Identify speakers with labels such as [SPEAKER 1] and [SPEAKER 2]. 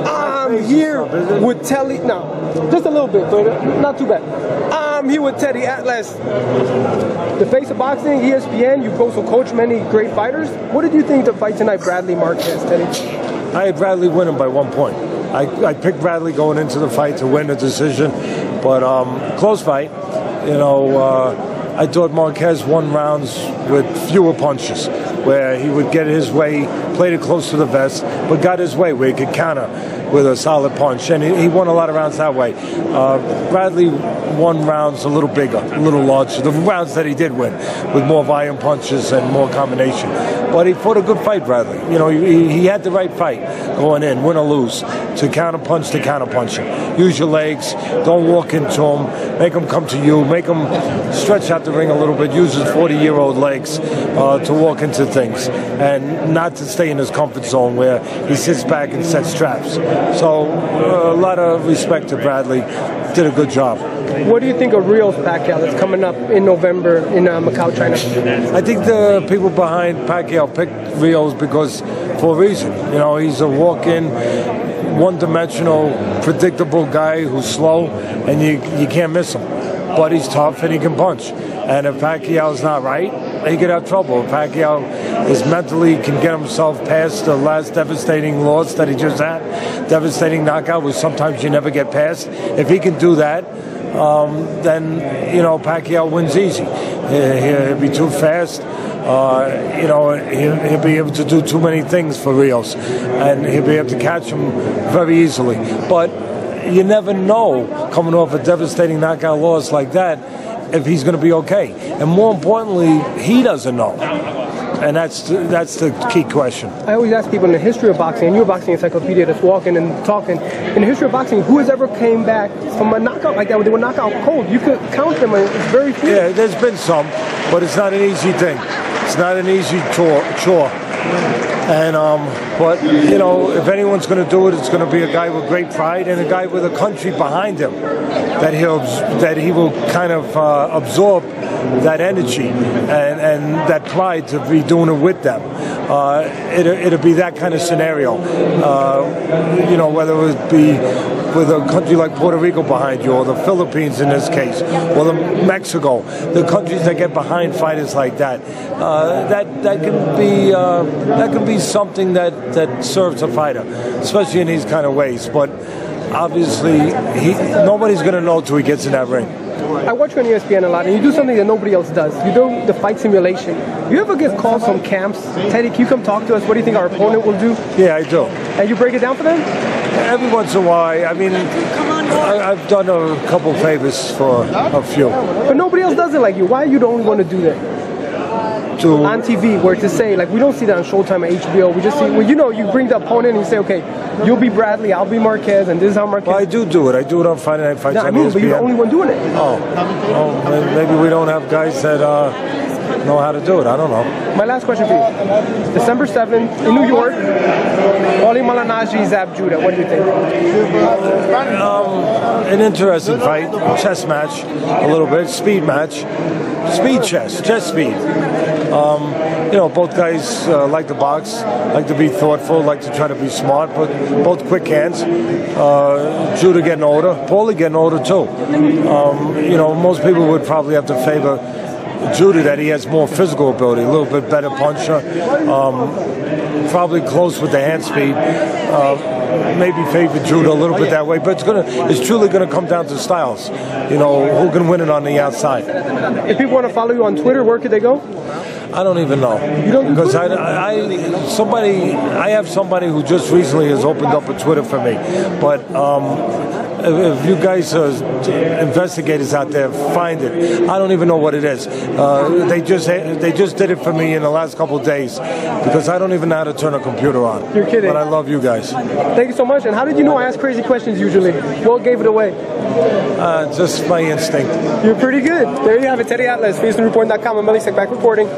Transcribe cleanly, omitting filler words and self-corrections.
[SPEAKER 1] I'm here with Telly. No, just a little bit, but not too bad. I'm here with Teddy Atlas, the face of boxing, ESPN. You've also coached many great fighters. What did you think of the fight tonight, Bradley Marquez, Teddy?
[SPEAKER 2] I had Bradley winning by 1 point. I picked Bradley going into the fight to win the decision, but close fight. You know, I thought Marquez won rounds with fewer punches, where he would get his way, played it close to the vest, but got his way where he could counter with a solid punch, and he won a lot of rounds that way. Bradley won rounds a little bigger, a little larger, the rounds that he did win, with more volume punches and more combination. But he fought a good fight, Bradley. You know, he had the right fight going in, win or lose, to counterpunch to counterpunch. Use your legs, don't walk into him, make him come to you, make him stretch out the ring a little bit, use his 40-year-old legs to walk into things, and not to stay in his comfort zone where he sits back and sets traps. So a lot of respect to Bradley. Did a good job.
[SPEAKER 1] What do you think of rios Pacquiao that's coming up in November in Macau, China?
[SPEAKER 2] I think the people behind Pacquiao picked Rios because for a reason. You know, he's a walk-in, one-dimensional, predictable guy who's slow, and you can't miss him. But he's tough and he can punch. And if Pacquiao's not right, he could have trouble. If Pacquiao is mentally can get himself past the last devastating loss that he just had, devastating knockout, which sometimes you never get past. If he can do that, then, you know, Pacquiao wins easy. He'll be too fast. You know, he'll be able to do too many things for Rios, and he'll be able to catch him very easily. But you never know, coming off a devastating knockout loss like that, if he's going to be okay. And more importantly, he doesn't know. And that's the key question. I
[SPEAKER 1] always ask people in the history of boxing, and you're a boxing encyclopedia that's walking and talking, in the history of boxing, who has ever came back from a knockout like that where they were knockout cold? You could count them, and it's very few.
[SPEAKER 2] Yeah, there's been some, but it's not an easy thing. It's not an easy chore. And but you know, if anyone's going to do it, it's going to be a guy with great pride and a guy with a country behind him that he will kind of absorb that energy and that pride to be doing it with them. It'll be that kind of scenario. You know, whether it be with a country like Puerto Rico behind you, or the Philippines in this case, or Mexico, the countries that get behind fighters like that, that can be something that serves a fighter, especially in these kind of ways. But obviously, nobody's going to know till he gets in that ring.
[SPEAKER 1] I watch you on ESPN a lot, and you do something that nobody else does. You do the fight simulation. You ever get calls from camps? Teddy, can you come talk to us? What do you think our opponent will do?
[SPEAKER 2] Yeah, I do.
[SPEAKER 1] And you break it down for them?
[SPEAKER 2] Every once in a while. I mean, I've done a couple favors for a few.
[SPEAKER 1] But nobody else does it like you. Why are you the only one to do that? On TV, where to say, like, we don't see that on Showtime or HBO. We just see, well, you know, you bring the opponent and you say, okay, you'll be Bradley, I'll be Marquez, and this is how Marquez.
[SPEAKER 2] Well, I do it. I do it on Friday Night Fights.
[SPEAKER 1] No, I mean, but you're the only one doing it.
[SPEAKER 2] Oh, maybe we don't have guys that know how to do it. I don't know.
[SPEAKER 1] My last question for you. December 7th in New York, Wally Malanaji, Zab Judah. What do you think?
[SPEAKER 2] An interesting fight. Chess match, a little bit. Speed match. Speed chess speed. You know, both guys like to box, like to be thoughtful, like to try to be smart, but both quick hands. Judah getting older, Paulie getting older too. You know, most people would probably have to favor Judah, that he has more physical ability, a little bit better puncher, probably close with the hand speed. Maybe favor Judah a little bit that way, but it's truly gonna come down to styles. You know, who can win it on the outside.
[SPEAKER 1] If people want to follow you on Twitter, where could they go?
[SPEAKER 2] I don't even know.
[SPEAKER 1] You don't?
[SPEAKER 2] Because I have somebody who just recently has opened up a Twitter for me, but if you guys are investigators out there, find it. I don't even know what it is. They just did it for me in the last couple of days because I don't even know how to turn a computer on.
[SPEAKER 1] You're kidding.
[SPEAKER 2] But I love you guys.
[SPEAKER 1] Thank you so much. And how did you know I ask crazy questions usually? What gave it away?
[SPEAKER 2] Just my instinct.
[SPEAKER 1] You're pretty good. There you have it. Teddy Atlas, FaceNewsReport.com. I'm Melly, back reporting.